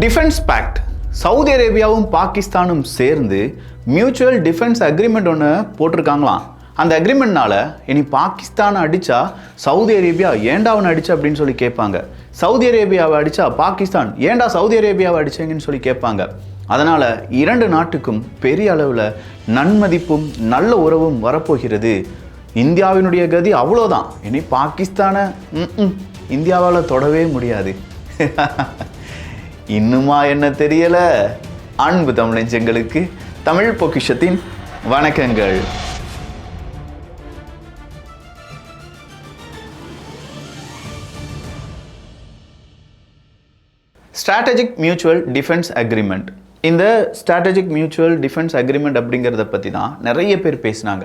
Defence fact, Saudi அரேபியாவும் பாகிஸ்தானும் சேர்ந்து mutual defence agreement ஒன்று போட்டிருக்காங்களாம். அந்த அக்ரிமெண்ட்னால இனி பாகிஸ்தானை அடித்தா சவுதி அரேபியா ஏண்டாவனை அடிச்சா அப்படின்னு சொல்லி கேட்பாங்க. சவுதி அரேபியாவை அடித்தா பாகிஸ்தான் ஏண்டா சவுதி அரேபியாவை அடிச்சேங்கன்னு சொல்லி கேட்பாங்க. அதனால் இரண்டு நாட்டுக்கும் பெரிய அளவில் நன்மதிப்பும் நல்ல உறவும் வரப்போகிறது. இந்தியாவினுடைய கதி அவ்வளோதான். இனி பாகிஸ்தானை இந்தியாவால் தொடவே முடியாது. இன்னுமா என்ன தெரியல? அன்பு தமிழஞ்சங்களுக்கு தமிழ் பொக்கிஷத்தின் வணக்கங்கள். Strategic mutual defence agreement. இந்த ஸ்ட்ராட்டஜிக் மியூச்சுவல் டிஃபென்ஸ் அக்ரிமெண்ட் அப்படிங்கிறத பற்றி தான் நிறைய பேர் பேசினாங்க.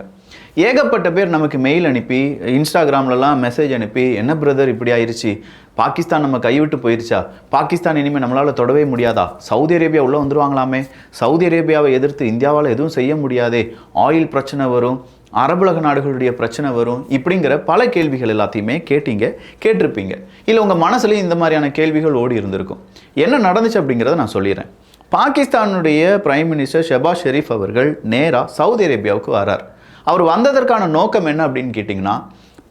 ஏகப்பட்ட பேர் நமக்கு மெயில் அனுப்பி, இன்ஸ்டாகிராம்லலாம் மெசேஜ் அனுப்பி, என்ன பிரதர் இப்படி ஆயிடுச்சு, பாகிஸ்தான் நம்ம கைவிட்டு போயிடுச்சா, பாகிஸ்தான் இனிமேல் நம்மளால் தொடவே முடியாதா, சவுதி அரேபியா உள்ளே வந்துருவாங்களாமே, சவுதி அரேபியாவை எதிர்த்து இந்தியாவால் எதுவும் செய்ய முடியாதே, ஆயில் பிரச்சனை வரும், அரபுலக நாடுகளுடைய பிரச்சனை வரும், இப்படிங்கிற பல கேள்விகள் எல்லாத்தையுமே கேட்டிருப்பீங்க. இல்லை உங்கள் மனசுலேயும் இந்த மாதிரியான கேள்விகள் ஓடி இருந்திருக்கும். என்ன நடந்துச்சு அப்படிங்கிறத நான் சொல்லிடுறேன். பாகிஸ்தானுடைய பிரைம் மினிஸ்டர் ஷெபாஸ் ஷெரீஃப் அவர்கள் நேராக சவுதி அரேபியாவுக்கு வரார். அவர் வந்ததற்கான நோக்கம் என்ன அப்படின்னு கேட்டிங்கன்னா,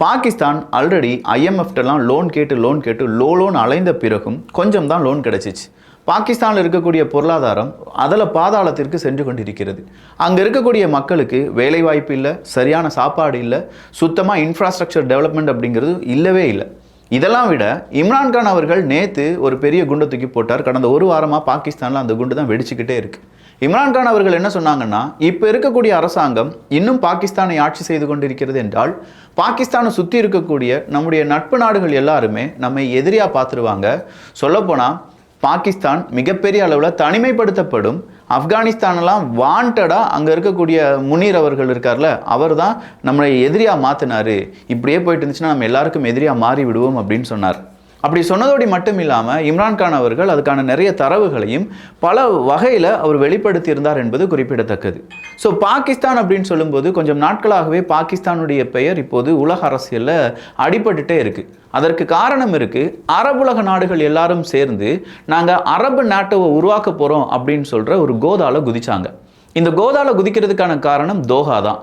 பாகிஸ்தான் ஆல்ரெடி IMFலாம் லோன் கேட்டு லோன் அலைந்த பிறகும் கொஞ்சம் தான் லோன் கிடச்சிச்சு. பாகிஸ்தானில் இருக்கக்கூடிய பொருளாதாரம் அதில் பாதாளத்திற்கு சென்று கொண்டிருக்கிறது. அங்கே இருக்கக்கூடிய மக்களுக்கு வேலைவாய்ப்பு இல்லை, சரியான சாப்பாடு இல்லை, சுத்தமாக இன்ஃப்ராஸ்ட்ரக்சர் டெவலப்மெண்ட் அப்படிங்கிறது இல்லவே இல்லை. இதெல்லாம் விட இம்ரான்கான் அவர்கள் நேற்று ஒரு பெரிய குண்டை தூக்கி போட்டார். கடந்த ஒரு வாரமாக பாகிஸ்தானில் அந்த குண்டு தான் வெடிச்சுக்கிட்டே இருக்குது. இம்ரான்கான் அவர்கள் என்ன சொன்னாங்கன்னா, இப்போ இருக்கக்கூடிய அரசாங்கம் இன்னும் பாகிஸ்தானை ஆட்சி செய்து கொண்டிருக்கிறது என்றால் பாகிஸ்தானை சுற்றி இருக்கக்கூடிய நம்முடைய நட்பு நாடுகள் எல்லாருமே நம்மை எதிரியாக பார்த்துருவாங்க. சொல்லப்போனால் பாகிஸ்தான் மிகப்பெரிய அளவில் தனிமைப்படுத்தப்படும். ஆப்கானிஸ்தானெல்லாம் வாண்டடாக அங்கே இருக்கக்கூடிய முனீர் அவர்கள் இருக்கார்ல, அவர் தான் நம்மளை எதிரியாக மாற்றினார். இப்படியே போயிட்டு இருந்துச்சுன்னா நம்ம எல்லாருக்கும் எதிரியாக மாறி விடுவோம் அப்படின்னு சொன்னார். அப்படி சொன்னதோடு மட்டும் இல்லாமல் இம்ரான்கான் அவர்கள் அதுக்கான நிறைய தரவுகளையும் பல வகையில் அவர் வெளிப்படுத்தியிருந்தார் என்பது குறிப்பிடத்தக்கது. ஸோ பாகிஸ்தான் அப்படின்னு சொல்லும்போது கொஞ்சம் நாட்களாகவே பாகிஸ்தானுடைய பெயர் இப்போது உலக அரசியலில் அடிபட்டுட்டே இருக்குது. அதற்கு காரணம் இருக்குது. அரபுலக நாடுகள் எல்லாரும் சேர்ந்து நாங்கள் அரபு நாட்டோவை உருவாக்க போகிறோம் அப்படின்னு சொல்கிற ஒரு கோதால குதிச்சாங்க. இந்த கோதால குதிக்கிறதுக்கான காரணம் தோஹா தான்.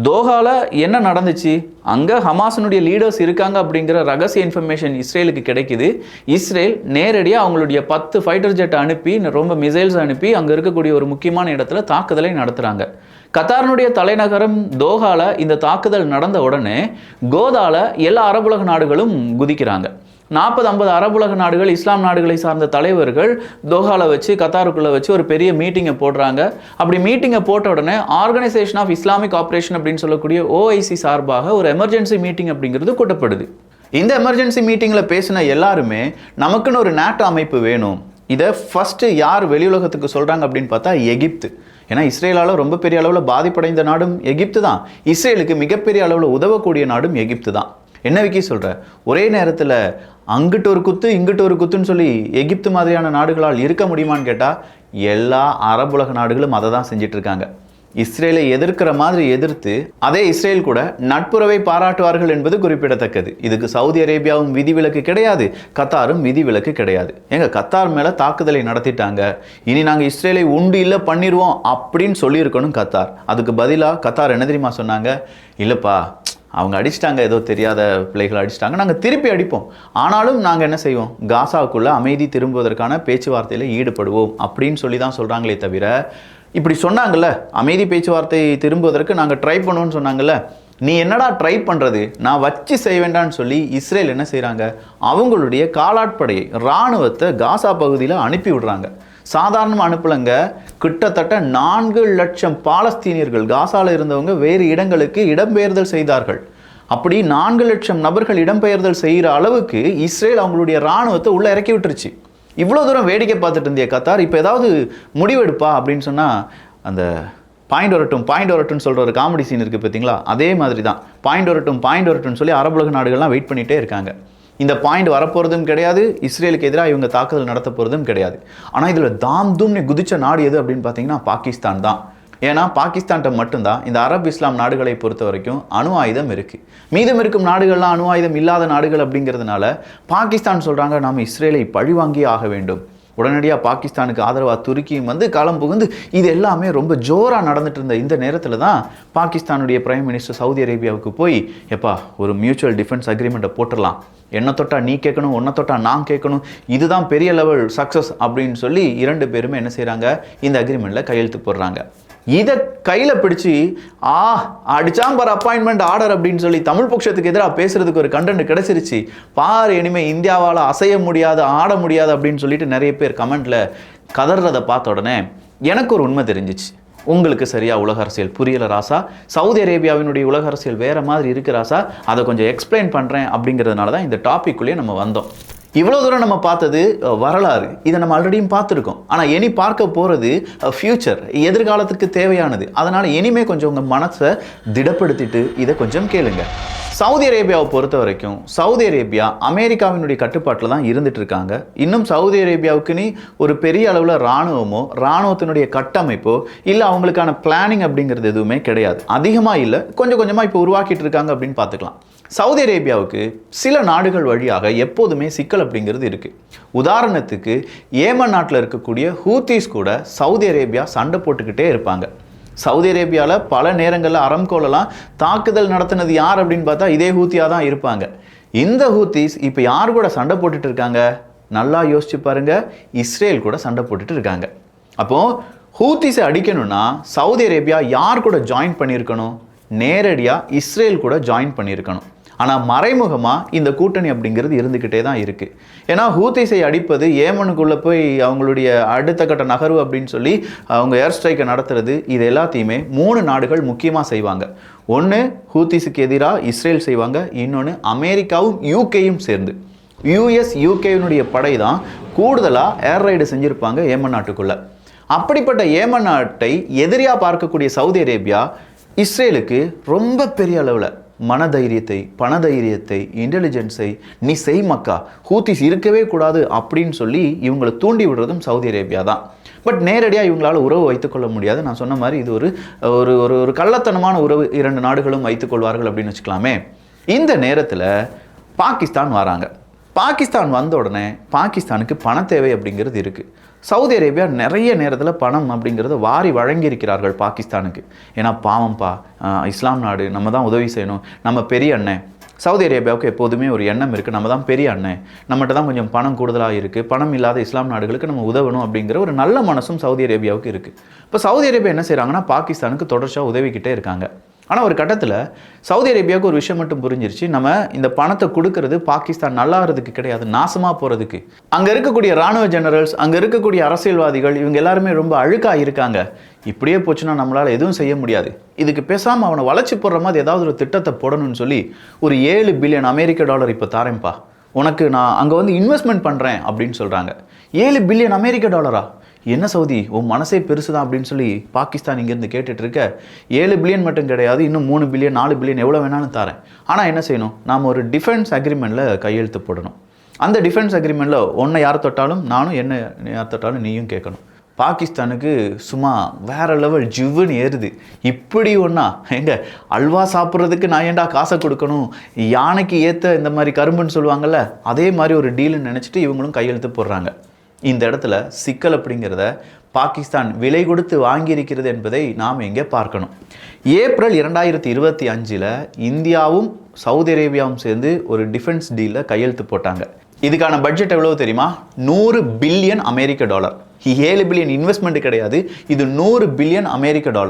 தோஹாவில் என்ன நடந்துச்சு, அங்கே ஹமாஸினுடைய லீடர்ஸ் இருக்காங்க அப்படிங்கிற ரகசிய இன்ஃபர்மேஷன் இஸ்ரேலுக்கு கிடைக்குது. இஸ்ரேல் நேரடியாக அவங்களுடைய 10 ஃபைட்டர் ஜெட்டை அனுப்பி, ரொம்ப மிசைல்ஸ் அனுப்பி அங்கே இருக்கக்கூடிய ஒரு முக்கியமான இடத்துல தாக்குதலை நடத்துகிறாங்க. கத்தாரினுடைய தலைநகரம் தோஹாவில் இந்த தாக்குதல் நடந்த உடனே கோதால எல்லா அரபுலக நாடுகளும் குதிக்கிறாங்க. 40-50 அரபுலக நாடுகள், இஸ்லாம் நாடுகளை சார்ந்த தலைவர்கள் தோஹாவில் வச்சு, கத்தாருக்குள்ளே வச்சு ஒரு பெரிய மீட்டிங்கை போடுறாங்க. அப்படி மீட்டிங்கை போட்ட உடனே ஆர்கனைசேஷன் ஆஃப் இஸ்லாமிக் ஆப்ரேஷன் அப்படின்னு சொல்லக்கூடிய OIC சார்பாக ஒரு எமர்ஜென்சி மீட்டிங் அப்படிங்கிறது கூட்டப்படுது. இந்த எமர்ஜென்சி மீட்டிங்கில் பேசின எல்லாருமே நமக்குன்னு ஒரு நாட்டோ அமைப்பு வேணும். இதை ஃபஸ்ட்டு யார் வெளியுலகத்துக்கு சொல்கிறாங்க அப்படின்னு பார்த்தா எகிப்து. ஏன்னா இஸ்ரேலால் ரொம்ப பெரிய அளவில் பாதிப்படைந்த நாடும் எகிப்து தான். இஸ்ரேலுக்கு மிகப்பெரிய அளவில் உதவக்கூடிய நாடும் எகிப்து தான். என்ன விக்கி சொல்கிற, ஒரே நேரத்தில் அங்கிட்டு ஒரு குத்து இங்கிட்டு ஒரு குத்துன்னு சொல்லி எகிப்து மாதிரியான நாடுகளால் இருக்க முடியுமான்னு கேட்டால் எல்லா அரபுலக நாடுகளும் அதை தான் செஞ்சிட்ருக்காங்க. இஸ்ரேலை எதிர்க்கிற மாதிரி எதிர்த்து அதே இஸ்ரேல் கூட நட்புறவை பாராட்டுவார்கள் என்பது குறிப்பிடத்தக்கது. இதுக்கு சவுதி அரேபியாவும் விதிவிலக்கு கிடையாது, கத்தாரும் விதிவிலக்கு கிடையாது. எங்கள் கத்தார் மேலே தாக்குதலை நடத்திட்டாங்க, இனி நாங்கள் இஸ்ரேலை உண்டு இல்லை பண்ணிடுவோம் அப்படின்னு சொல்லியிருக்கணும் கத்தார். அதுக்கு பதிலாக கத்தார் என்ன தெரியுமா சொன்னாங்க, இல்லைப்பா அவங்க அடிச்சிட்டாங்க, ஏதோ தெரியாத பிள்ளைகளை அடிச்சிட்டாங்க, நாங்கள் திருப்பி அடிப்போம், ஆனாலும் நாங்கள் என்ன செய்வோம், காசாவுக்குள்ளே அமைதி திரும்புவதற்கான பேச்சுவார்த்தையில் ஈடுபடுவோம் அப்படின்னு சொல்லி தான் சொல்கிறாங்களே தவிர, இப்படி சொன்னாங்கல்ல அமைதி பேச்சுவார்த்தை திரும்புவதற்கு நாங்கள் ட்ரை பண்ணுவோன்னு சொன்னாங்கல்ல, நீ என்னடா ட்ரை பண்ணுறது, நான் வச்சு செய்ய வேண்டான்னு சொல்லி இஸ்ரேல் என்ன செய்கிறாங்க, அவங்களுடைய காலாட்படையை இராணுவத்தை காசா பகுதியில் அனுப்பி விடுறாங்க. சாதாரணமாக அனுப்பலைங்க, கிட்டத்தட்ட 4 லட்சம் பாலஸ்தீனியர்கள் காசாவில் இருந்தவங்க வேறு இடங்களுக்கு இடம்பெயர்தல் செய்தார்கள். அப்படி 4 லட்சம் நபர்கள் இடம்பெயர்தல் செய்கிற அளவுக்கு இஸ்ரேல் அவங்களுடைய இராணுவத்தை உள்ளே இறக்கி விட்டுருச்சு. இவ்வளோ தூரம் வேடிக்கை பார்த்துட்டு இருந்திய கத்தார் இப்போ ஏதாவது முடிவெடுப்பா அப்படின்னு சொன்னால், அந்த பாயிண்ட் வரட்டும்னு சொல்கிற ஒரு காமெடி சீன் இருக்குது பார்த்தீங்களா, அதே மாதிரி தான் பாயிண்ட் வரட்டும்னு சொல்லி அரபுலக நாடுகள்லாம் வெயிட் பண்ணிகிட்டே இருக்காங்க. இந்த பாயிண்ட் வரப்போகிறதும் கிடையாது, இஸ்ரேலுக்கு எதிராக இவங்க தாக்குதல் நடத்த போகிறதும் கிடையாது. ஆனால் இதில் தாம்தும்னு குதிச்ச நாடு எது அப்படின்னு பார்த்தீங்கன்னா பாகிஸ்தான் தான். ஏன்னா பாகிஸ்தான்கிட்ட மட்டும்தான் இந்த அரபு இஸ்லாம் நாடுகளை பொறுத்த வரைக்கும் அணு ஆயுதம் இருக்குது. மீதம் இருக்கும் நாடுகள்லாம் அணு ஆயுதம் இல்லாத நாடுகள் அப்படிங்கிறதுனால பாகிஸ்தான் சொல்கிறாங்க, நாம் இஸ்ரேலை பழிவாங்கியே ஆக வேண்டும். உடனடியாக பாகிஸ்தானுக்கு ஆதரவாக துருக்கியும் வந்து களம் புகுந்து இது எல்லாமே ரொம்ப ஜோராக நடந்துட்டு இருந்த இந்த நேரத்தில் தான் பாகிஸ்தானுடைய பிரைம் மினிஸ்டர் சவுதி அரேபியாவுக்கு போய் எப்பா ஒரு மியூச்சுவல் டிஃபென்ஸ் அக்ரிமெண்ட்டை போட்டுடலாம், என்ன தொட்டா நீ கேட்கணும், உன்னை தொட்டா நான் கேட்கணும், இதுதான் பெரிய லெவல் சக்ஸஸ் அப்படின்னு சொல்லி 2 பேருமே என்ன செய்கிறாங்க, இந்த அக்ரிமெண்ட்டில் கையெழுத்து போடுறாங்க. இதை கையில் பிடிச்சி அடிச்சாம்பர் அப்பாயின்மெண்ட் ஆர்டர் அப்படின்னு சொல்லி தமிழ் பட்சத்துக்கு எதிராக பேசுறதுக்கு ஒரு கண்டென்ட் கிடைச்சிருச்சு, பாரு இனிமேல் இந்தியாவால் அசைய முடியாது ஆட முடியாது அப்படின்னு சொல்லிட்டு நிறைய பேர் கமெண்ட்ல கதறதை பார்த்த உடனே எனக்கு ஒரு உண்மை தெரிஞ்சிச்சு. உங்களுக்கு சரியா உலக அரசியல் புரியல ராசா, சவுதி அரேபியாவினுடைய உலக அரசியல் வேற மாதிரி இருக்கு ராசா, அதை கொஞ்சம் எக்ஸ்பிளைன் பண்றேன் அப்படிங்கிறதுனால தான் இந்த டாபிக்குள்ளேயே நம்ம வந்தோம். இவ்வளோ தூரம் நம்ம பார்த்தது வரலாறு, இதை நம்ம ஆல்ரெடியும் பார்த்துருக்கோம். ஆனால் இனி பார்க்க போகிறது ஃபியூச்சர், எதிர்காலத்துக்கு தேவையானது. அதனால் இனிமே கொஞ்சம் உங்கள் மனசை திடப்படுத்திட்டு இதை கொஞ்சம் கேளுங்க. சவுதி அரேபியாவை பொறுத்த வரைக்கும் சவுதி அரேபியா அமெரிக்காவினுடைய கட்டுப்பாட்டில் தான் இருந்துட்டு இருக்காங்க. இன்னும் சவுதி அரேபியாவுக்குன்னு ஒரு பெரிய அளவில் இராணுவமோ இராணுவத்தினுடைய கட்டமைப்போ இல்லை அவங்களுக்கான பிளானிங் அப்படிங்கிறது எதுவுமே கிடையாது. அதிகமாக இல்லை, கொஞ்சம் கொஞ்சமாக இப்போ உருவாக்கிட்டு இருக்காங்க அப்படின்னு பார்த்துக்கலாம். சவுதி அரேபியாவுக்கு சில நாடுகள் வழியாக எப்போதுமே சிக்கல் அப்படிங்கிறது இருக்குது. உதாரணத்துக்கு ஏமன் நாட்டில் இருக்கக்கூடிய ஹூத்திஸ் கூட சவுதி அரேபியா சண்டை போட்டுக்கிட்டே இருப்பாங்க. சவுதி அரேபியாவில் பல நேரங்களில் அரம்கோலெல்லாம் தாக்குதல் நடத்தினது யார் அப்படின்னு பார்த்தா இதே ஹூத்தியாக தான் இருப்பாங்க. இந்த ஹூத்திஸ் இப்போ யார் கூட சண்டை போட்டுட்டு இருக்காங்க, நல்லா யோசிச்சு பாருங்க, இஸ்ரேல் கூட சண்டை போட்டுட்டு இருக்காங்க. அப்போது ஹூத்திஸை அடிக்கணும்னா சவுதி அரேபியா யார் கூட ஜாயின் பண்ணியிருக்கணும், நேரடியாக இஸ்ரேல் கூட ஜாயின் பண்ணியிருக்கணும். ஆனால் மறைமுகமாக இந்த கூட்டணி அப்படிங்கிறது இருந்துக்கிட்டே தான் இருக்குது. ஏன்னா ஹூத்திஸை அடிப்பது, ஏமனுக்குள்ளே போய் அவங்களுடைய அடுத்த கட்ட நகர்வு அப்படின்னு சொல்லி அவங்க ஏர் ஸ்ட்ரைக்கை நடத்துறது, இது எல்லாத்தையுமே 3 நாடுகள் முக்கியமாக செய்வாங்க. ஒன்று ஹூத்திஸுக்கு எதிராக இஸ்ரேல் செய்வாங்க, இன்னொன்று அமெரிக்காவும் யூகேயும் சேர்ந்து. யூஎஸ் யூகேனுடைய படை தான் கூடுதலாக ஏர் ரைடு செஞ்சுருப்பாங்க ஏமன் நாட்டுக்குள்ளே. அப்படிப்பட்ட ஏமன் நாட்டை எதிரியாக பார்க்கக்கூடிய சவுதி அரேபியா இஸ்ரேலுக்கு ரொம்ப பெரிய அளவில் மனதைரியத்தை, பணதைரியத்தை, இன்டெலிஜென்ஸை நீ செய் மக்கா, ஹூத்திஸ் இருக்கவே கூடாது அப்படின்னு சொல்லி இவங்களை தூண்டி விடுறதும் சவுதி அரேபியா தான். பட் நேரடியாக இவங்களால் உறவு வைத்துக்கொள்ள முடியாது. நான் சொன்ன மாதிரி இது ஒரு கள்ளத்தனமான உறவு 2 நாடுகளும் வைத்துக்கொள்வார்கள் அப்படின்னு வச்சுக்கலாமே. இந்த நேரத்தில் பாகிஸ்தான் வராங்க. பாகிஸ்தான் வந்த உடனே பாகிஸ்தானுக்கு பண தேவை அப்படிங்கிறது இருக்குது. சவுதி அரேபியா நிறைய நேரத்தில் பணம் அப்படிங்கிறத வாரி வழங்கியிருக்கிறார்கள் பாகிஸ்தானுக்கு. ஏன்னா பாவம்பா, இஸ்லாம் நாடு, நம்ம தான் உதவி செய்யணும், நம்ம பெரிய அண்ணன். சவுதி அரேபியாவுக்கு எப்போதுமே ஒரு எண்ணம் இருக்குது, நம்ம தான் பெரிய அண்ணன், நம்மகிட்ட தான் கொஞ்சம் பணம் கூடுதலாக இருக்குது, பணம் இல்லாத இஸ்லாம் நாடுகளுக்கு நம்ம உதவணும் அப்படிங்கிற ஒரு நல்ல மனசும் சவுதி அரேபியாவுக்கு இருக்குது. இப்போ சவுதி அரேபியா என்ன செய்கிறாங்கன்னா பாகிஸ்தானுக்கு தொடர்ச்சியாக உதவிக்கிட்டே இருக்காங்க. ஆனால் ஒரு கட்டத்தில் சவுதி அரேபியாவுக்கு ஒரு விஷயம் மட்டும் புரிஞ்சிருச்சு, நம்ம இந்த பணத்தை கொடுக்கறது பாகிஸ்தான் நல்லாகிறதுக்கு கிடையாது, நாசமாக போகிறதுக்கு. அங்கே இருக்கக்கூடிய இராணுவ ஜெனரல்ஸ், அங்கே இருக்கக்கூடிய அரசியல்வாதிகள், இவங்க எல்லாருமே ரொம்ப அழுக்காக இருக்காங்க. இப்படியே போச்சுன்னா நம்மளால் எதுவும் செய்ய முடியாது, இதுக்கு பேசாமல் அவனை வளைச்சி போடுற மாதிரி ஏதாவது ஒரு திட்டத்தை போடணும்னு சொல்லி ஒரு $7 பில்லியன் அமெரிக்க இப்போ தாரேன்ப்பா, உனக்கு நான் அங்கே வந்து இன்வெஸ்ட்மெண்ட் பண்ணுறேன் அப்படின்னு சொல்கிறாங்க. $7 பில்லியன் அமெரிக்க? என்ன சவுதி, உன் மனசே பெருசு தான் அப்படின்னு சொல்லி பாகிஸ்தான் இங்கேருந்து கேட்டுட்டு இருக்க. 7 பில்லியன் மட்டும் கிடையாது, இன்னும் 3 பில்லியன் 4 பில்லியன் எவ்வளோ வேணாலும் தரேன். ஆனால் என்ன செய்யணும், நாம் ஒரு டிஃபென்ஸ் அக்ரிமெண்ட்டில் கையெழுத்து போடணும். அந்த டிஃபென்ஸ் அக்ரிமெண்ட்டில் ஒன்றை யார் தொட்டாலும் நானும், என்ன யார் தொட்டாலும் நீயும் கேட்கணும். பாகிஸ்தானுக்கு சும்மா வேற லெவல் ஜிவ்வுன்னு ஏறுது. இப்படி ஒன்றா எங்க அல்வா சாப்பிட்றதுக்கு நான் ஏன்டா காசை கொடுக்கணும், யானைக்கு ஏற்ற இந்த மாதிரி கரும்புன்னு சொல்லுவாங்கள்ல, அதே மாதிரி ஒரு டீலுன்னு நினச்சிட்டு இவங்களும் கையெழுத்து போடுறாங்க. இந்த இடத்துல சிக்கல் அப்படிங்கிறத பாகிஸ்தான் விலை கொடுத்து வாங்கியிருக்கிறது என்பதை நாம் எங்கே பார்க்கணும். ஏப்ரல் 2025 இந்தியாவும் சவுதி அரேபியாவும் சேர்ந்து ஒரு டிஃபென்ஸ் டீலில் கையெழுத்து போட்டாங்க. இதுக்கான பட்ஜெட் எவ்வளவு தெரியுமா? $100 பில்லியன் அமெரிக்க. 7 பில்லியன் இன்வெஸ்ட்மெண்ட் கிடையாது, இது $100 பில்லியன் அமெரிக்க.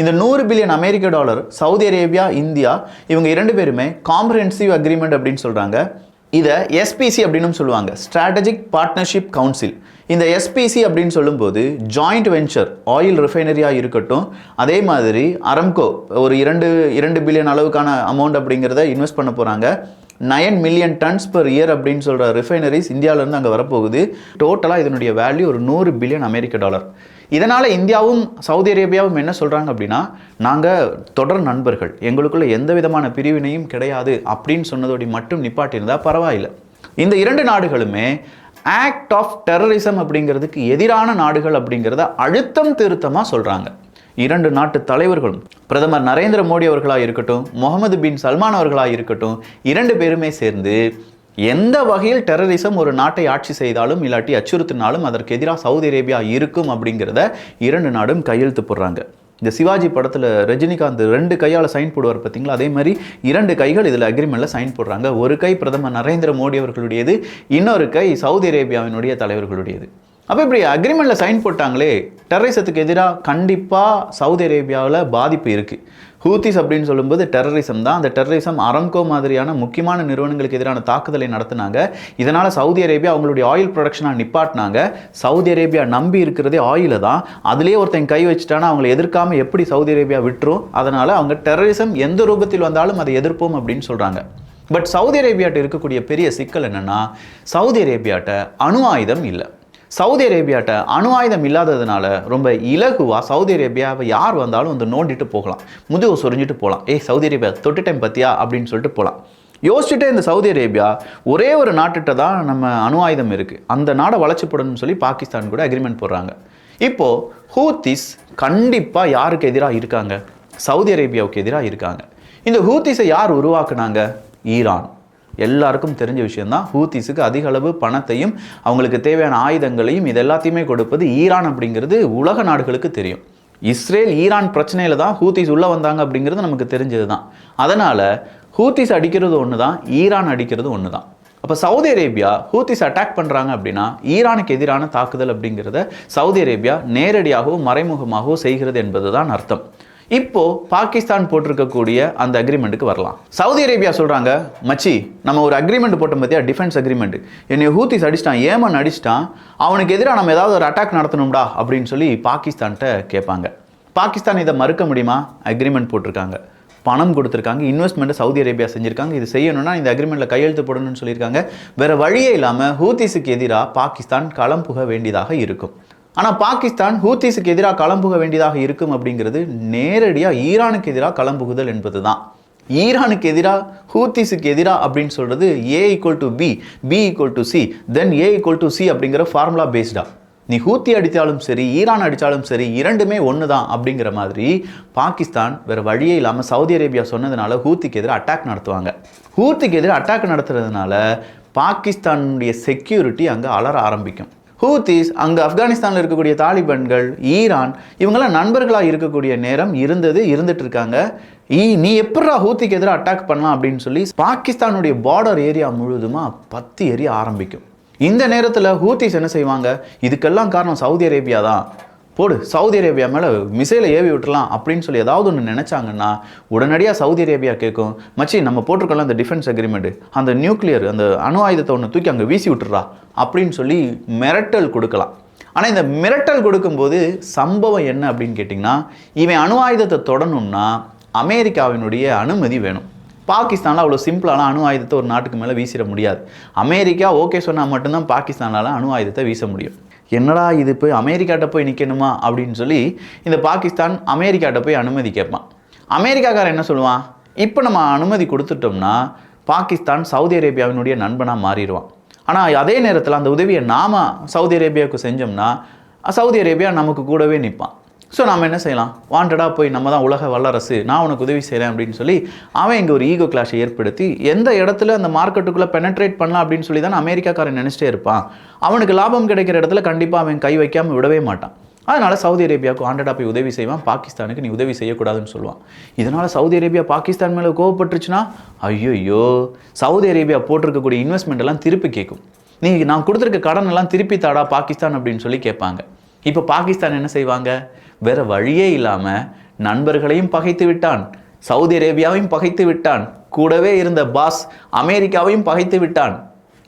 இந்த $100 பில்லியன் அமெரிக்க சவுதி அரேபியா, இந்தியா இவங்க 2 பேருமே காம்ப்ரிஹென்சிவ் அக்ரிமெண்ட் அப்படின்னு சொல்கிறாங்க. இதை எஸ்பிசி அப்படின்னு சொல்லுவாங்க, ஸ்ட்ராட்டஜிக் பார்ட்னர்ஷிப் கவுன்சில். இந்த எஸ்பிசி அப்படின்னு சொல்லும்போது ஜாயிண்ட் வெஞ்சர், ஆயில் ரிஃபைனரியாக இருக்கட்டும், அதே மாதிரி அரம்கோ ஒரு 2 பில்லியன் அளவுக்கான அமௌண்ட் அப்படிங்கிறத இன்வெஸ்ட் பண்ண போகிறாங்க. 9 மில்லியன் டன்ஸ் பெர் இயர் அப்படின்னு சொல்கிற ரிஃபைனரிஸ் இந்தியாவிலேருந்து அங்கே வரப்போகுது. டோட்டலாக இதனுடைய வேல்யூ ஒரு $100 பில்லியன் அமெரிக்க. இதனால் இந்தியாவும் சவுதி அரேபியாவும் என்ன சொல்கிறாங்க அப்படின்னா, நாங்கள் தொடர் நண்பர்கள், எங்களுக்குள்ள எந்த விதமான பிரிவினையும் கிடையாது அப்படின்னு சொன்னதோடு மட்டும் நிப்பாட்டியிருந்தால் பரவாயில்லை. இந்த 2 நாடுகளுமே ஆக்ட் ஆஃப் டெரரிசம் அப்படிங்கிறதுக்கு எதிரான நாடுகள் அப்படிங்கிறத அழுத்தம் திருத்தமாக சொல்கிறாங்க. 2 நாட்டு தலைவர்களும், பிரதமர் நரேந்திர மோடி அவர்களாக இருக்கட்டும், முகமது பின் சல்மான் அவர்களாக இருக்கட்டும், 2 பேருமே சேர்ந்து எந்த வகையில் டெரரிசம் ஒரு நாட்டை ஆட்சி செய்தாலும் இல்லாட்டி அச்சுறுத்தினாலும் அதற்கு எதிராக சவுதி அரேபியா இருக்கும் அப்படிங்கிறத 2 நாடும் கையெழுத்து போடுறாங்க. இந்த சிவாஜி படத்தில் ரஜினிகாந்த் 2 கையால் சைன் போடுவார் பார்த்தீங்களா, அதே மாதிரி 2 கைகள் இதில் அக்ரிமெண்ட்டில் சைன் போடுறாங்க. ஒரு கை பிரதமர் நரேந்திர மோடி அவர்களுடையது, இன்னொரு கை சவுதி அரேபியாவினுடைய தலைவர்களுடையது. அப்போ இப்படி அக்ரிமெண்ட்டில் சைன் போட்டாங்களே, டெரரிசத்துக்கு எதிராக கண்டிப்பாக சவுதி அரேபியாவில் பாதிப்பு இருக்குது. ஹூத்திஸ் அப்படின்னு சொல்லும்போது டெரரிசம் தான். அந்த டெரரிசம் அரம்கோ மாதிரியான முக்கியமான நிறுவனங்களுக்கு எதிரான தாக்குதலை நடத்தினாங்க. இதனால் சவுதி அரேபியா அவங்களுடைய ஆயில் ப்ரொடக்ஷனாக நிப்பாட்டினாங்க. சவுதி அரேபியா நம்பி இருக்கிறதே ஆயிலை தான். அதுலேயே ஒருத்தன் கை வச்சுட்டானா அவங்களை எதிர்க்காமல் எப்படி சவுதி அரேபியா விட்டுரும்? அதனால் அவங்க டெரரிசம் எந்த ரூபத்தில் வந்தாலும் அதை எதிர்ப்போம் அப்படின்னு சொல்கிறாங்க. பட் சவுதி அரேபியாட்ட இருக்கக்கூடிய பெரிய சிக்கல் என்னென்னா, சவுதி அரேபியாட்ட அணு ஆயுதம் இல்லை. சவுதி அரேபியாட்ட அணு ஆயுதம் இல்லாததுனால ரொம்ப இலகுவாக சவுதி அரேபியாவை யார் வந்தாலும் வந்து நோண்டிட்டு போகலாம், முதுகு சொரிஞ்சிட்டு போகலாம். சவுதி அரேபியா தொட்டுட்டேன் பத்தியா அப்படின்னு சொல்லிட்டு போகலாம். யோசிச்சுட்டே இந்த சவுதி அரேபியா ஒரே ஒரு நாட்டுகிட்ட தான் நம்ம அணு ஆயுதம் இருக்குது, அந்த நாடை வளர்ச்சிப்படணும்னு சொல்லி பாகிஸ்தான் கூட அக்ரிமெண்ட் போடுறாங்க. இப்போது ஹூத்திஸ் கண்டிப்பாக யாருக்கு எதிராக இருக்காங்க? சவுதி அரேபியாவுக்கு எதிராக இருக்காங்க. இந்த ஹூத்திஸை யார் உருவாக்குனாங்க? ஈரான். எல்லாருக்கும் தெரிஞ்ச விஷயம்தான். ஹூத்திஸுக்கு அதிக அளவு பணத்தையும் அவங்களுக்கு தேவையான ஆயுதங்களையும் இது எல்லாத்தையுமே கொடுப்பது ஈரான் அப்படிங்கிறது உலக நாடுகளுக்கு தெரியும். இஸ்ரேல் ஈரான் பிரச்சனையில் தான் ஹூத்திஸ் உள்ளே வந்தாங்க அப்படிங்கிறது நமக்கு தெரிஞ்சது தான். அதனால் ஹூத்திஸ் அடிக்கிறது ஒன்று தான், ஈரான் அடிக்கிறது ஒன்று தான். அப்போ சவுதி அரேபியா ஹூத்திஸ் அட்டாக் பண்ணுறாங்க அப்படின்னா ஈரானுக்கு எதிரான தாக்குதல் அப்படிங்கிறத சவுதி அரேபியா நேரடியாகவோ மறைமுகமாகவோ செய்கிறது என்பது தான் அர்த்தம். இப்போ பாகிஸ்தான் போட்டிருக்கக்கூடிய அந்த அக்ரிமெண்ட்டுக்கு வரலாம். சவுதி அரேபியா சொல்றாங்க, மச்சி நம்ம ஒரு அக்ரிமெண்ட் போட்டோம் பார்த்தியா, டிஃபென்ஸ் அக்ரிமெண்ட், என்னை ஹூத்திஸ் அடிச்சிட்டான், ஏமன் அடிச்சிட்டான், அவனுக்கு எதிராக நம்ம ஏதாவது ஒரு அட்டாக் நடத்தணும்டா அப்படின்னு சொல்லி பாகிஸ்தான்கிட்ட கேட்பாங்க. பாகிஸ்தான் இதை மறுக்க முடியுமா? அக்ரிமெண்ட் போட்டிருக்காங்க, பணம் கொடுத்துருக்காங்க, இன்வெஸ்ட்மெண்ட்டை சவுதி அரேபியா செஞ்சுருக்காங்க. இது செய்யணும்னா இந்த அக்ரிமெண்ட்டில் கையெழுத்து போடணும்னு சொல்லியிருக்காங்க. வேறு வழியே இல்லாமல் ஹூத்திஸுக்கு எதிராக பாகிஸ்தான் களம் புக வேண்டியதாக இருக்கும். ஆனால் பாகிஸ்தான் ஹூத்திஸுக்கு எதிராக களம்புக வேண்டியதாக இருக்கும் அப்படிங்கிறது நேரடியாக ஈரானுக்கு எதிராக களம்புகுதல் என்பது தான். ஈரானுக்கு எதிராக ஹூத்திஸுக்கு எதிராக அப்படின்னு சொல்கிறது A = B, B = C, then A = C அப்படிங்கிற ஃபார்முலா பேஸ்டா. நீ ஹூத்தி அடித்தாலும் சரி, ஈரான் அடித்தாலும் சரி, இரண்டுமே ஒன்று தான் அப்படிங்கிற மாதிரி பாகிஸ்தான் வேறு வழியே இல்லாமல் சவுதி அரேபியா சொன்னதுனால ஹூத்திக்கு எதிராக அட்டாக் நடத்துவாங்க. ஹூத்திக்கு எதிராக அட்டாக் நடத்துறதுனால பாகிஸ்தானுடைய செக்யூரிட்டி அங்கே அலற ஆரம்பிக்கும். ஹூத்திஸ் அங்கே ஆப்கானிஸ்தானில் இருக்கக்கூடிய தாலிபான்கள், ஈரான், இவங்கெல்லாம் நண்பர்களாக இருக்கக்கூடிய நேரம் இருந்துட்டு இருக்காங்க. நீ எப்படா ஹூத்திக்கு எதிராக அட்டாக் பண்ணலாம் அப்படின்னு சொல்லி பாகிஸ்தானுடைய பார்டர் ஏரியா முழுவதுமாக பத்தி எரிய ஆரம்பிக்கும். இந்த நேரத்தில் ஹூத்திஸ் என்ன செய்வாங்க? இதுக்கெல்லாம் காரணம் சவுதி அரேபியா தான், போடு சவுதி அரேபியா மேலே மிசைலை ஏவி விட்டுலாம் அப்படின்னு சொல்லி ஏதாவது ஒன்று நினச்சாங்கன்னா உடனடியாக சவுதி அரேபியா கேட்கும், மச்சி நம்ம போட்டிருக்கோம்ல அந்த டிஃபென்ஸ் அக்ரிமெண்ட், அந்த நியூக்ளியர் அந்த அணு ஆயுதத்தை ஒன்று தூக்கி அங்கே வீசி விட்டுறா அப்படின்னு சொல்லி மிரட்டல் கொடுக்கலாம். ஆனால் இந்த மிரட்டல் கொடுக்கும்போது சம்பவம் என்ன அப்படின்னு கேட்டிங்கன்னா, இவன் அணு ஆயுதத்தை தொடணும்னா அமெரிக்காவினுடைய அனுமதி வேணும். பாகிஸ்தானில் அவ்வளோ சிம்பிளான அணு ஆயுதத்தை ஒரு நாட்டுக்கு மேலே வீசிட முடியாது. அமெரிக்கா ஓகே சொன்னால் மட்டும்தான் பாகிஸ்தானால் அணு ஆயுதத்தை வீச முடியும். என்னடா இது போய் அமெரிக்காட்ட போய் நிற்கணுமா அப்படின்னு சொல்லி இந்த பாகிஸ்தான் அமெரிக்காட்ட போய் அனுமதி கேட்பான். அமெரிக்காக்காரன் என்ன சொல்லுவான்? இப்போ நம்ம அனுமதி கொடுத்துட்டோம்னா பாகிஸ்தான் சவுதி அரேபியாவினுடைய நண்பனாக மாறிடுவான். ஆனால் அதே நேரத்தில் அந்த உதவியை நாம் சவுதி அரேபியாவுக்கு செஞ்சோம்னா சவுதி அரேபியா நமக்கு கூடவே நிற்பான். ஸோ நாம் என்ன செய்யலாம்? வாண்டடாக போய் நம்ம தான் உலக வல்லரசு, நான் உனக்கு உதவி செய்கிறேன் அப்படின்னு சொல்லி அவன் இங்கே ஒரு ஈகோ கிளாஷை ஏற்படுத்தி எந்த இடத்துல அந்த மார்க்கெட்டுக்குள்ளே பெனட்ரேட் பண்ணலாம் அப்படின்னு சொல்லி தானே அமெரிக்காக்காரன் நினச்சிட்டே இருப்பான். அவனுக்கு லாபம் கிடைக்கிற இடத்துல கண்டிப்பாக அவன் கை வைக்காமல் விடவே மாட்டான். அதனால் சவுதி அரேபியாவுக்கு வாண்டடாக போய் உதவி செய்வான், பாகிஸ்தானுக்கு நீ உதவி செய்யக்கூடாதுன்னு சொல்லுவான். இதனால் சவுதி அரேபியா பாகிஸ்தான் மேலே கோவப்பட்டுருச்சுன்னா ஐயோ சவுதி அரேபியா போட்டிருக்கக்கூடிய இன்வெஸ்ட்மெண்ட் எல்லாம் திருப்பி கேட்கும். நீ நான் கொடுத்துருக்க கடன் எல்லாம் திருப்பி தாடா பாகிஸ்தான் அப்படின்னு சொல்லி கேட்பாங்க. இப்போ பாகிஸ்தான் என்ன செய்வாங்க? வேற வழியே இல்லாமல் நண்பர்களையும் பகைத்து விட்டான், சவுதி அரேபியாவையும் பகைத்து விட்டான், கூடவே இருந்த பாஸ் அமெரிக்காவையும் பகைத்து விட்டான்.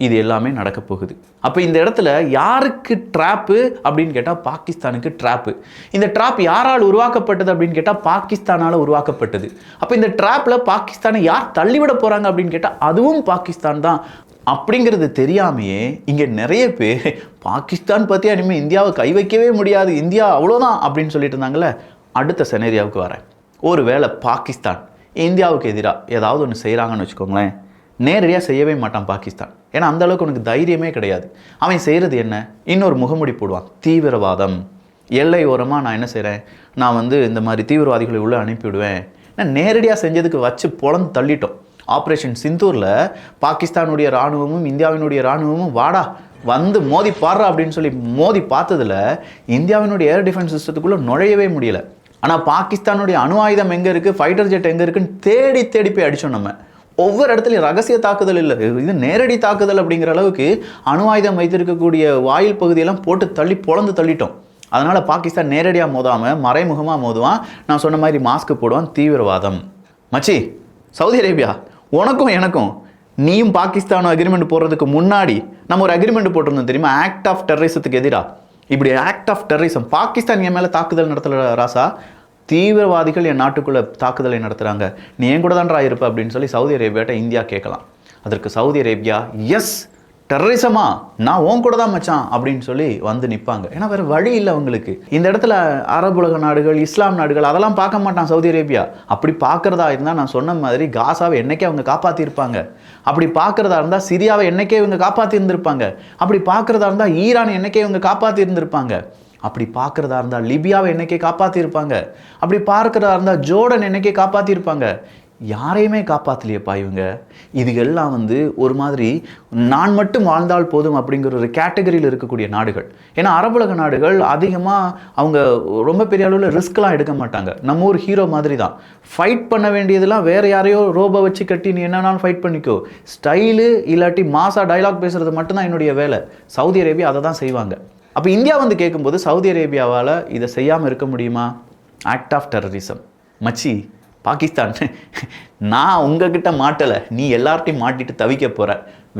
இது எல்லாமே நடக்க போகுது. அப்போ இந்த இடத்துல யாருக்கு ட்ராப்பு அப்படின்னு கேட்டால் பாகிஸ்தானுக்கு ட்ராப்பு. இந்த ட்ராப் யாரால் உருவாக்கப்பட்டது அப்படின்னு கேட்டால் பாகிஸ்தானால் உருவாக்கப்பட்டது. அப்போ இந்த ட்ராப்பில் பாகிஸ்தானை யார் தள்ளிவிட போகிறாங்க அப்படின்னு கேட்டால் அதுவும் பாகிஸ்தான் தான். அப்படிங்கிறது தெரியாமையே இங்கே நிறைய பேர் பாகிஸ்தான் பற்றி இனிமேல் இந்தியாவை கை வைக்கவே முடியாது, இந்தியா அவ்வளோதான் அப்படின்னு சொல்லிட்டு இருந்தாங்களே. அடுத்த செனரியாவுக்கு வரேன். ஒரு வேளை பாகிஸ்தான் இந்தியாவுக்கு எதிராக ஏதாவது ஒன்று செய்கிறாங்கன்னு வச்சுக்கோங்களேன், நேரடியாக செய்யவே மாட்டான் பாகிஸ்தான். ஏன்னா அந்த அளவுக்கு உனக்கு தைரியமே கிடையாது. அவன் செய்கிறது என்ன? இன்னொரு முகமுடி போடுவான், தீவிரவாதம். எல்லை ஓரமாக நான் என்ன செய்கிறேன், நான் இந்த மாதிரி தீவிரவாதிகளை உள்ளே அனுப்பிவிடுவேன். நான் நேரடியாக செஞ்சதுக்கு வச்சு பொழந்து தள்ளிட்டோம். ஆப்ரேஷன் சிந்தூரில் பாகிஸ்தானுடைய இராணுவமும் இந்தியாவினுடைய இராணுவமும் வாடா வந்து மோதி பாடுறா அப்படின்னு சொல்லி மோதி பார்த்ததில் இந்தியாவினுடைய ஏர் டிஃபென்ஸ் சிஸ்டத்துக்குள்ளே நுழையவே முடியலை. ஆனால் பாகிஸ்தானுடைய அணு ஆயுதம் எங்கே இருக்குது, ஃபைட்டர் ஜெட் எங்கே இருக்குன்னு தேடி தேடி போய் அடித்தோம். நம்ம ஒவ்வொரு இடத்துலையும் ரகசிய தாக்குதல் இல்லை, இது நேரடி தாக்குதல் அப்படிங்கிற அளவுக்கு அணு ஆயுதம் வைத்திருக்கக்கூடிய வாயில் பகுதியெல்லாம் போட்டு தள்ளி பொழந்து தள்ளிட்டோம். அதனால் பாகிஸ்தான் நேரடியாக மோதாமல் மறைமுகமாக மோதுவான். நான் சொன்ன மாதிரி மாஸ்க் போடுவான். தீவிரவாதம். மச்சி, சவுதி அரேபியா, உனக்கும் எனக்கும் நீயும் பாகிஸ்தானும் அக்ரிமெண்ட் போடுறதுக்கு முன்னாடி நம்ம ஒரு அக்ரிமெண்ட் போட்டிருந்தோம் தெரியுமா, ஆக்ட் ஆஃப் டெரரிசத்துக்கு எதிராக. இப்படி ஆக்ட் ஆஃப் டெரரிசம், பாகிஸ்தான் என் மேலே தாக்குதல் நடத்தல ராசா, தீவிரவாதிகள் என் நாட்டுக்குள்ளே தாக்குதலை நடத்துகிறாங்க, நீ ஏன் கூட தான்டா இருப்ப அப்படின்னு சொல்லி சவுதி அரேபியாட்ட இந்தியா கேட்கலாம். அதற்கு சவுதி அரேபியா எஸ் டெரரிசமா, நான் உன் கூட தான் மச்சான் அப்படின்னு சொல்லி வந்து நிற்பாங்க. ஏன்னா வேறு வழி இல்லை அவங்களுக்கு. இந்த இடத்துல அரபு உலக நாடுகள், இஸ்லாம் நாடுகள் அதெல்லாம் பார்க்க மாட்டான் சவுதி அரேபியா. அப்படி பார்க்குறதா இருந்தால் நான் சொன்ன மாதிரி காசாவை என்னைக்கே அவங்க காப்பாற்றிருப்பாங்க. அப்படி பார்க்குறதா இருந்தால் சிரியாவை என்னைக்கே இவங்க காப்பாற்றி இருந்திருப்பாங்க. அப்படி பார்க்குறதா இருந்தால் ஈரான் என்னைக்கே இவங்க காப்பாற்றி இருந்திருப்பாங்க. அப்படி பார்க்குறதா இருந்தால் லிபியாவை என்னைக்கே காப்பாற்றிருப்பாங்க. அப்படி பார்க்குறதா இருந்தால் ஜோர்டன் என்னைக்கே காப்பாற்றிருப்பாங்க. யாரையுமே காப்பாற்றலையப்பா இவங்க. இது எல்லாம் ஒரு மாதிரி நான் மட்டும் வாழ்ந்தால் போதும் அப்படிங்கிற ஒரு கேட்டகரியில் இருக்கக்கூடிய நாடுகள். ஏன்னா அரபுலக நாடுகள் அதிகமாக அவங்க ரொம்ப பெரிய அளவில் ரிஸ்க்லாம் எடுக்க மாட்டாங்க. நம்ம ஒரு ஹீரோ மாதிரி தான். ஃபைட் பண்ண வேண்டியதெல்லாம் வேறு யாரையோ ரோபோ வச்சு கட்டி நீ என்னன்னாலும் ஃபைட் பண்ணிக்கோ, ஸ்டைலு இல்லாட்டி மாசா டைலாக் பேசுகிறது மட்டும்தான் என்னுடைய வேலை. சவுதி அரேபியா அதை தான் செய்வாங்க. அப்போ இந்தியா கேட்கும்போது சவுதி அரேபியாவால் இதை செய்யாமல் இருக்க முடியுமா? Act of terrorism. மச்சி, பாகிஸ்தான், நான் உங்ககிட்ட மாட்டலை, நீ எல்லார்ட்டையும் மாட்டிட்டு தவிக்க போகிற,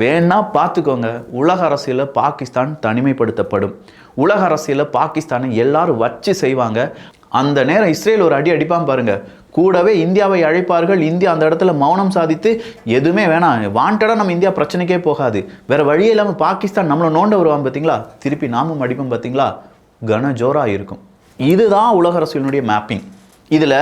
வேணா பார்த்துக்கோங்க. உலக அரசியலில் பாகிஸ்தான் தனிமைப்படுத்தப்படும். உலக அரசியலில் பாகிஸ்தானை எல்லாரும் வச்சு செய்வாங்க. அந்த நேரம் இஸ்ரேல் ஒரு அடி அடிப்பான் பாருங்க, கூடவே இந்தியாவை அழைப்பார்கள். இந்தியா அந்த இடத்துல மௌனம் சாதித்து எதுவுமே வேணாம், வாண்டடாக நம்ம இந்தியா பிரச்சனைக்கே போகாது, வேறு வழியே இல்லாமல் பாகிஸ்தான் நம்மளை நோண்ட வருவான் பார்த்தீங்களா, திருப்பி நாமும் அடிப்போம் பார்த்தீங்களா, கன ஜோராக இருக்கும். இதுதான் உலக அரசியலினுடைய மேப்பிங். இதில்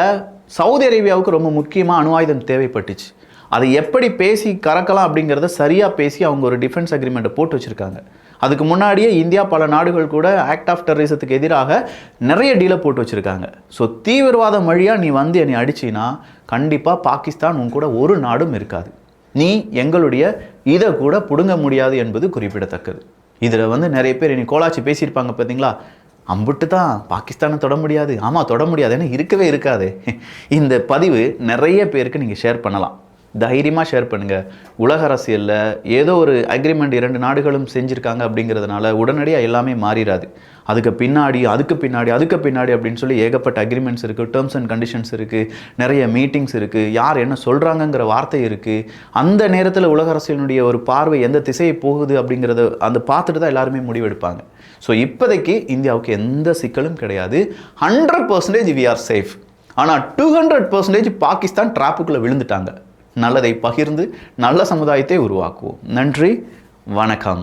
சவுதி அரேபியாவுக்கு ரொம்ப முக்கியமாக அணு ஆயுதம் தேவைப்பட்டுச்சு. அதை எப்படி பேசி கறக்கலாம் அப்படிங்கிறத சரியாக பேசி அவங்க ஒரு டிஃபென்ஸ் அக்ரிமெண்ட்டை போட்டு வச்சுருக்காங்க. அதுக்கு முன்னாடியே இந்தியா பல நாடுகள் கூட ஆக்ட் ஆஃப் டெரரிசத்துக்கு எதிராக நிறைய டீலை போட்டு வச்சுருக்காங்க. ஸோ தீவிரவாதம் வழியாக நீ என்னை அடிச்சின்னா கண்டிப்பாக பாகிஸ்தான் உன் கூட ஒரு நாடும் இருக்காது. நீ எங்களுடைய இதை கூட பிடுங்க முடியாது என்பது குறிப்பிடத்தக்கது. இதில் நிறைய பேர் இனி கோலாச்சி பேசியிருப்பாங்க பார்த்தீங்களா, அம்புட்டு தான் பாகிஸ்தானை தொட முடியாது. ஆமாம், தொட முடியாது, ஏன்னா இருக்கவே இருக்காது. இந்த பதிவு நிறைய பேருக்கு நீங்கள் ஷேர் பண்ணலாம். தைரியமாக ஷேர் பண்ணுங்கள். உலக அரசியலில் ஏதோ ஒரு அக்ரிமெண்ட் 2 நாடுகளும் செஞ்சுருக்காங்க அப்படிங்கிறதுனால உடனடியாக எல்லாமே மாறிடாது. அதுக்கு பின்னாடி அப்படின்னு சொல்லி ஏகப்பட்ட அக்ரிமெண்ட்ஸ் இருக்குது, டேர்ம்ஸ் அண்ட் கண்டிஷன்ஸ் இருக்குது, நிறைய மீட்டிங்ஸ் இருக்குது, யார் என்ன சொல்கிறாங்கங்கிற வார்த்தை இருக்குது. அந்த நேரத்தில் உலக அரசியலினுடைய ஒரு பார்வை எந்த திசையை போகுது அப்படிங்கிறத அந்த பார்த்துட்டு தான் எல்லாருமே முடிவெடுப்பாங்க. ஸோ இப்போதைக்கு இந்தியாவுக்கு எந்த சிக்கலும் கிடையாது. 100% வி ஆர் சேஃப். ஆனால் 200% பாகிஸ்தான் ட்ராப்புக்குள்ளே விழுந்துட்டாங்க. நல்லதை பகிர்ந்து நல்ல சமுதாயத்தை உருவாக்குவோம். நன்றி, வணக்கம்.